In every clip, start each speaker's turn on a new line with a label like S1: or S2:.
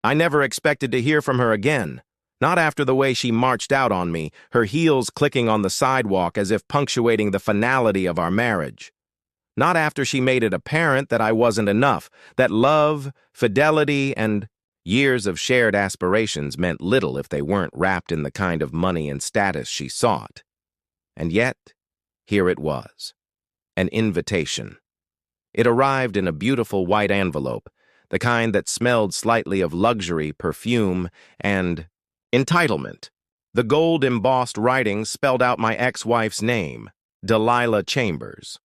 S1: I never expected to hear from her again. Not after the way she marched out on me, her heels clicking on the sidewalk as if punctuating the finality of our marriage. Not after she made it apparent that I wasn't enough, that love, fidelity, and years of shared aspirations meant little if they weren't wrapped in the kind of money and status she sought. And yet, here it was. An invitation. It arrived in a beautiful white envelope, the kind that smelled slightly of luxury, perfume, and entitlement. The gold-embossed writing spelled out my ex-wife's name, Delilah Chambers.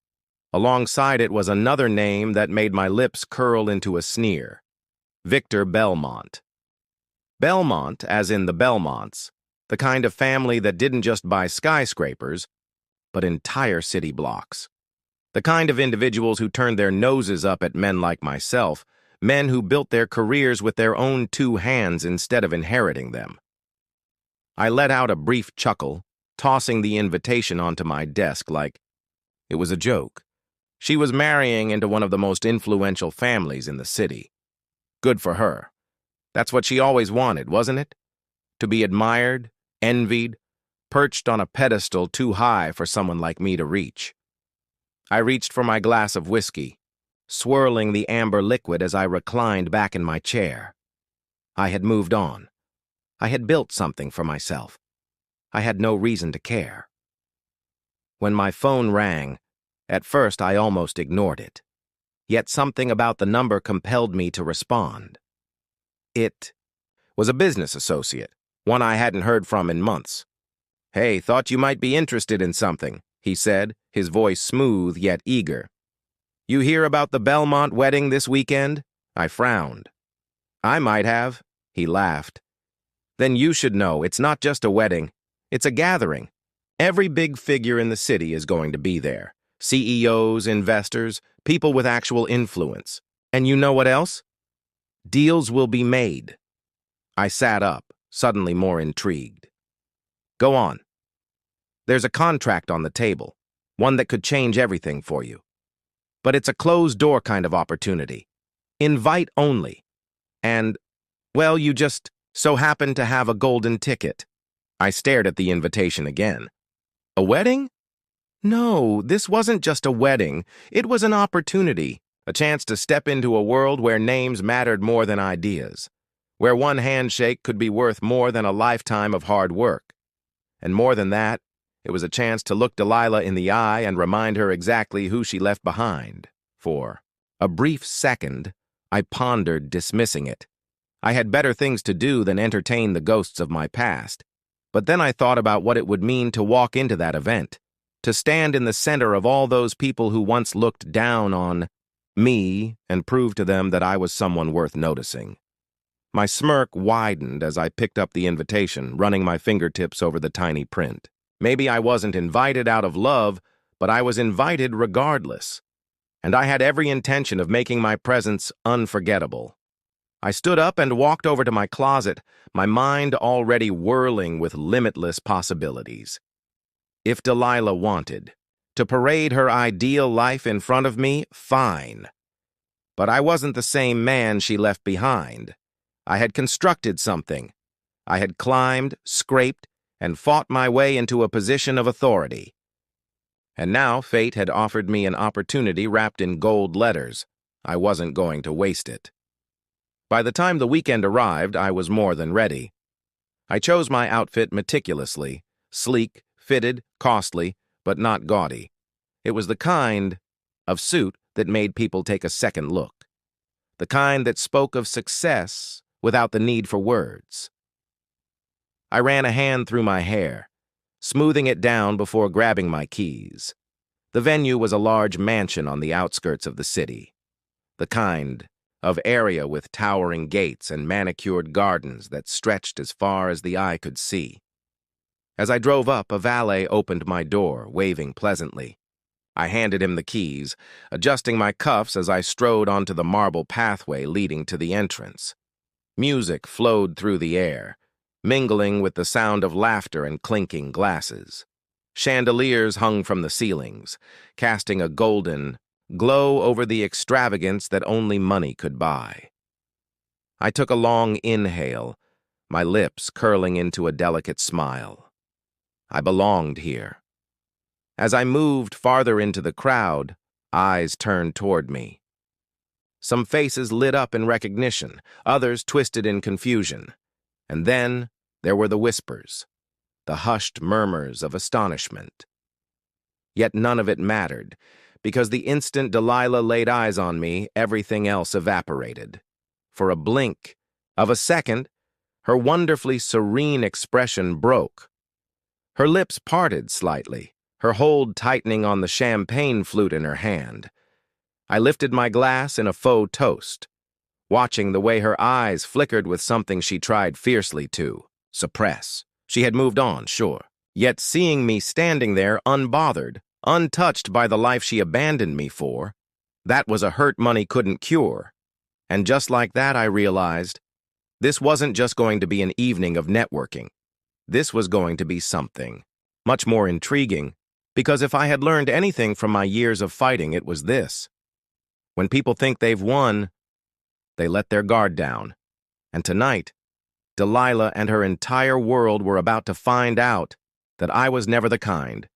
S1: Alongside it was another name that made my lips curl into a sneer. Victor Belmont. Belmont, as in the Belmonts, the kind of family that didn't just buy skyscrapers, but entire city blocks. The kind of individuals who turned their noses up at men like myself, men who built their careers with their own two hands instead of inheriting them. I let out a brief chuckle, tossing the invitation onto my desk like it was a joke. She was marrying into one of the most influential families in the city. Good for her. That's what she always wanted, wasn't it? To be admired, envied, perched on a pedestal too high for someone like me to reach. I reached for my glass of whiskey, swirling the amber liquid as I reclined back in my chair. I had moved on. I had built something for myself. I had no reason to care. When my phone rang, at first I almost ignored it. Yet something about the number compelled me to respond. It was a business associate, one I hadn't heard from in months. "Hey, thought you might be interested in something," he said, his voice smooth yet eager. "You hear about the Belmont wedding this weekend?" I frowned. "I might have," he laughed. "Then you should know it's not just a wedding, it's a gathering. Every big figure in the city is going to be there. CEOs, investors, people with actual influence. And you know what else? Deals will be made." I sat up, suddenly more intrigued. "Go on." "There's a contract on the table, one that could change everything for you. But it's a closed-door kind of opportunity. Invite only. And, well, you just so happen to have a golden ticket." I stared at the invitation again. "A wedding?" No, this wasn't just a wedding. It was an opportunity, a chance to step into a world where names mattered more than ideas, where one handshake could be worth more than a lifetime of hard work. And more than that, it was a chance to look Delilah in the eye and remind her exactly who she left behind. For a brief second, I pondered dismissing it. I had better things to do than entertain the ghosts of my past. But then I thought about what it would mean to walk into that event, to stand in the center of all those people who once looked down on me and prove to them that I was someone worth noticing. My smirk widened as I picked up the invitation, running my fingertips over the tiny print. Maybe I wasn't invited out of love, but I was invited regardless. And I had every intention of making my presence unforgettable. I stood up and walked over to my closet, my mind already whirling with limitless possibilities. If Delilah wanted to parade her ideal life in front of me, fine. But I wasn't the same man she left behind. I had constructed something. I had climbed, scraped, and fought my way into a position of authority. And now fate had offered me an opportunity wrapped in gold letters. I wasn't going to waste it. By the time the weekend arrived, I was more than ready. I chose my outfit meticulously, sleek, fitted, costly, but not gaudy. It was the kind of suit that made people take a second look. The kind that spoke of success without the need for words. I ran a hand through my hair, smoothing it down before grabbing my keys. The venue was a large mansion on the outskirts of the city. The kind of area with towering gates and manicured gardens that stretched as far as the eye could see. As I drove up, a valet opened my door, waving pleasantly. I handed him the keys, adjusting my cuffs as I strode onto the marble pathway leading to the entrance. Music flowed through the air, mingling with the sound of laughter and clinking glasses. Chandeliers hung from the ceilings, casting a golden glow over the extravagance that only money could buy. I took a long inhale, my lips curling into a delicate smile. I belonged here. As I moved farther into the crowd, eyes turned toward me. Some faces lit up in recognition, others twisted in confusion. And then there were the whispers, the hushed murmurs of astonishment. Yet none of it mattered, because the instant Delilah laid eyes on me, everything else evaporated. For a blink of a second, her wonderfully serene expression broke. Her lips parted slightly, her hold tightening on the champagne flute in her hand. I lifted my glass in a faux toast, watching the way her eyes flickered with something she tried fiercely to suppress. She had moved on, sure, yet seeing me standing there unbothered, untouched by the life she abandoned me for, that was a hurt money couldn't cure. And just like that, I realized this wasn't just going to be an evening of networking. This was going to be something much more intriguing, because if I had learned anything from my years of fighting, it was this. When people think they've won, they let their guard down. And tonight, Delilah and her entire world were about to find out that I was never the kind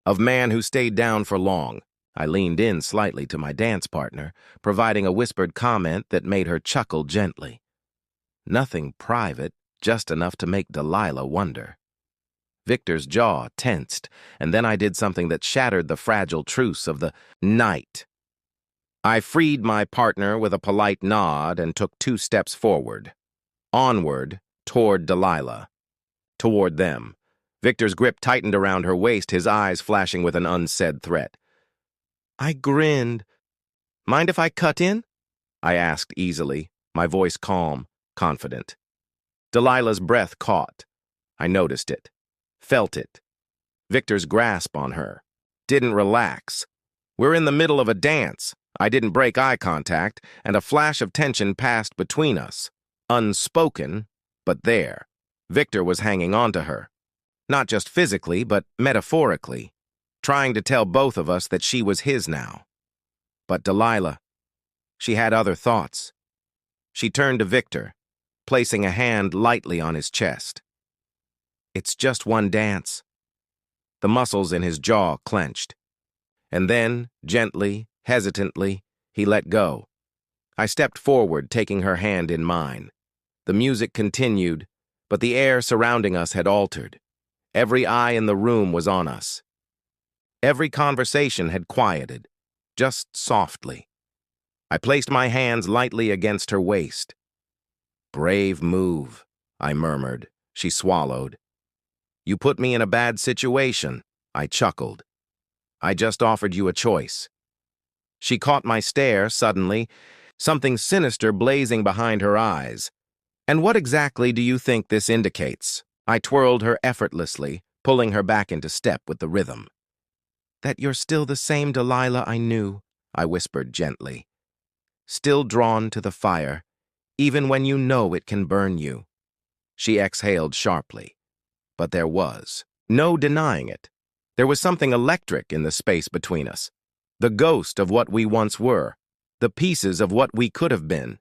S1: of man who stayed down for long. I leaned in slightly to my dance partner, providing a whispered comment that made her chuckle gently. Nothing private, just enough to make Delilah wonder. Victor's jaw tensed, and then I did something that shattered the fragile truce of the night. I freed my partner with a polite nod and took 2 steps forward. Onward, toward Delilah. Toward them. Victor's grip tightened around her waist, his eyes flashing with an unsaid threat. I grinned. Mind if I cut in? I asked easily, my voice calm, confident. Delilah's breath caught. I noticed it. Felt it. Victor's grasp on her. Didn't relax. We're in the middle of a dance. I didn't break eye contact, and a flash of tension passed between us. Unspoken, but there. Victor was hanging on to her. Not just physically, but metaphorically, trying to tell both of us that she was his now. But Delilah, she had other thoughts. She turned to Victor, placing a hand lightly on his chest. It's just one dance. The muscles in his jaw clenched. And then, gently, hesitantly, he let go. I stepped forward, taking her hand in mine. The music continued, but the air surrounding us had altered. Every eye in the room was on us. Every conversation had quieted, just softly. I placed my hands lightly against her waist. Brave move, I murmured. She swallowed. You put me in a bad situation, I chuckled. I just offered you a choice. She caught my stare suddenly, something sinister blazing behind her eyes. And what exactly do you think this indicates? I twirled her effortlessly, pulling her back into step with the rhythm. That you're still the same Delilah I knew, I whispered gently. Still drawn to the fire, even when you know it can burn you. She exhaled sharply. But there was no denying it. There was something electric in the space between us. The ghost of what we once were. The pieces of what we could have been.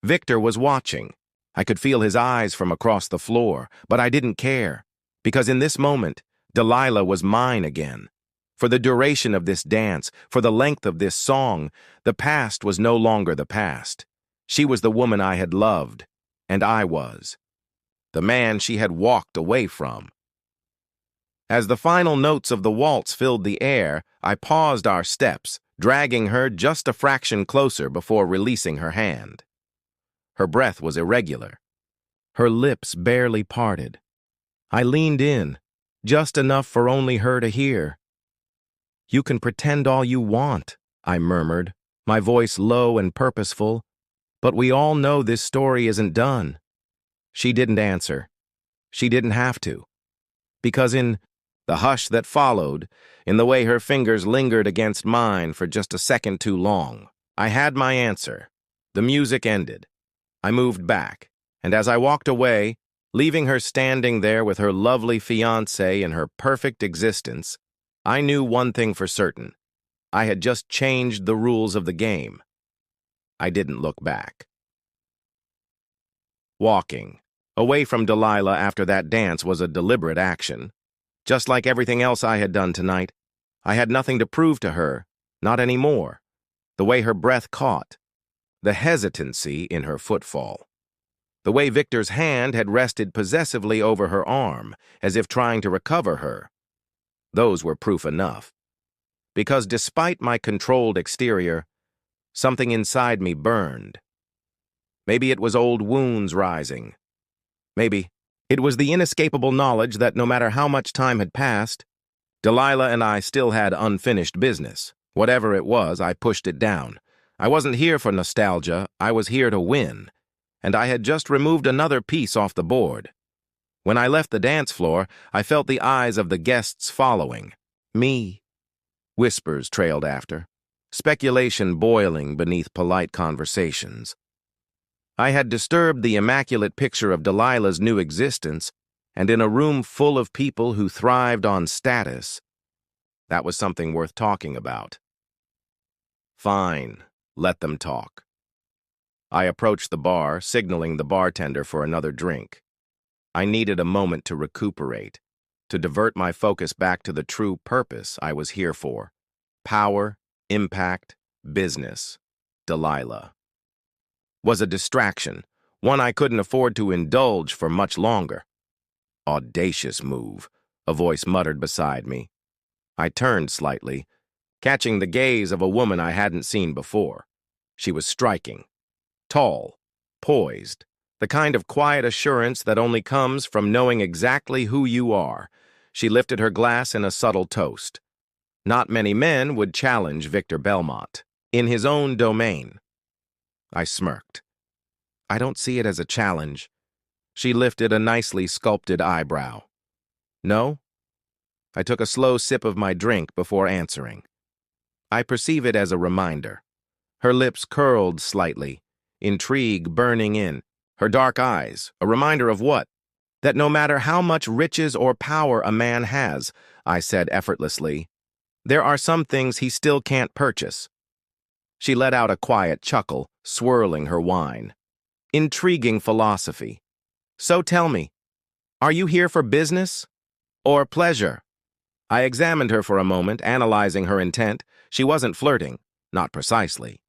S1: Victor was watching. I could feel his eyes from across the floor, but I didn't care. Because in this moment, Delilah was mine again. For the duration of this dance, for the length of this song, the past was no longer the past. She was the woman I had loved, and I was the man she had walked away from. As the final notes of the waltz filled the air, I paused our steps, dragging her just a fraction closer before releasing her hand. Her breath was irregular. Her lips barely parted. I leaned in, just enough for only her to hear. You can pretend all you want, I murmured, my voice low and purposeful, but we all know this story isn't done. She didn't answer. She didn't have to. Because in the hush that followed, in the way her fingers lingered against mine for just a second too long, I had my answer. The music ended. I moved back, and as I walked away, leaving her standing there with her lovely fiancé and her perfect existence, I knew one thing for certain. I had just changed the rules of the game. I didn't look back. Walking away from Delilah after that dance was a deliberate action. Just like everything else I had done tonight, I had nothing to prove to her, not anymore. The way her breath caught, the hesitancy in her footfall, the way Victor's hand had rested possessively over her arm, as if trying to recover her. Those were proof enough. Because despite my controlled exterior, something inside me burned. Maybe it was old wounds rising. Maybe it was the inescapable knowledge that no matter how much time had passed, Delilah and I still had unfinished business. Whatever it was, I pushed it down. I wasn't here for nostalgia, I was here to win. And I had just removed another piece off the board. When I left the dance floor, I felt the eyes of the guests following. Me. Whispers trailed after, speculation boiling beneath polite conversations. I had disturbed the immaculate picture of Delilah's new existence, and in a room full of people who thrived on status, that was something worth talking about. Fine, let them talk. I approached the bar, signaling the bartender for another drink. I needed a moment to recuperate, to divert my focus back to the true purpose I was here for. Power, impact, business. Delilah was a distraction, one I couldn't afford to indulge for much longer. Audacious move, a voice muttered beside me. I turned slightly, catching the gaze of a woman I hadn't seen before. She was striking, tall, poised, the kind of quiet assurance that only comes from knowing exactly who you are. She lifted her glass in a subtle toast. Not many men would challenge Victor Belmont in his own domain. I smirked. I don't see it as a challenge. She lifted a nicely sculpted eyebrow. No? I took a slow sip of my drink before answering. I perceive it as a reminder. Her lips curled slightly, intrigue burning in. Her dark eyes, a reminder of what? That no matter how much riches or power a man has, I said effortlessly, there are some things he still can't purchase. She let out a quiet chuckle, swirling her wine. Intriguing philosophy. So tell me, are you here for business or pleasure? I examined her for a moment, analyzing her intent. She wasn't flirting, not precisely.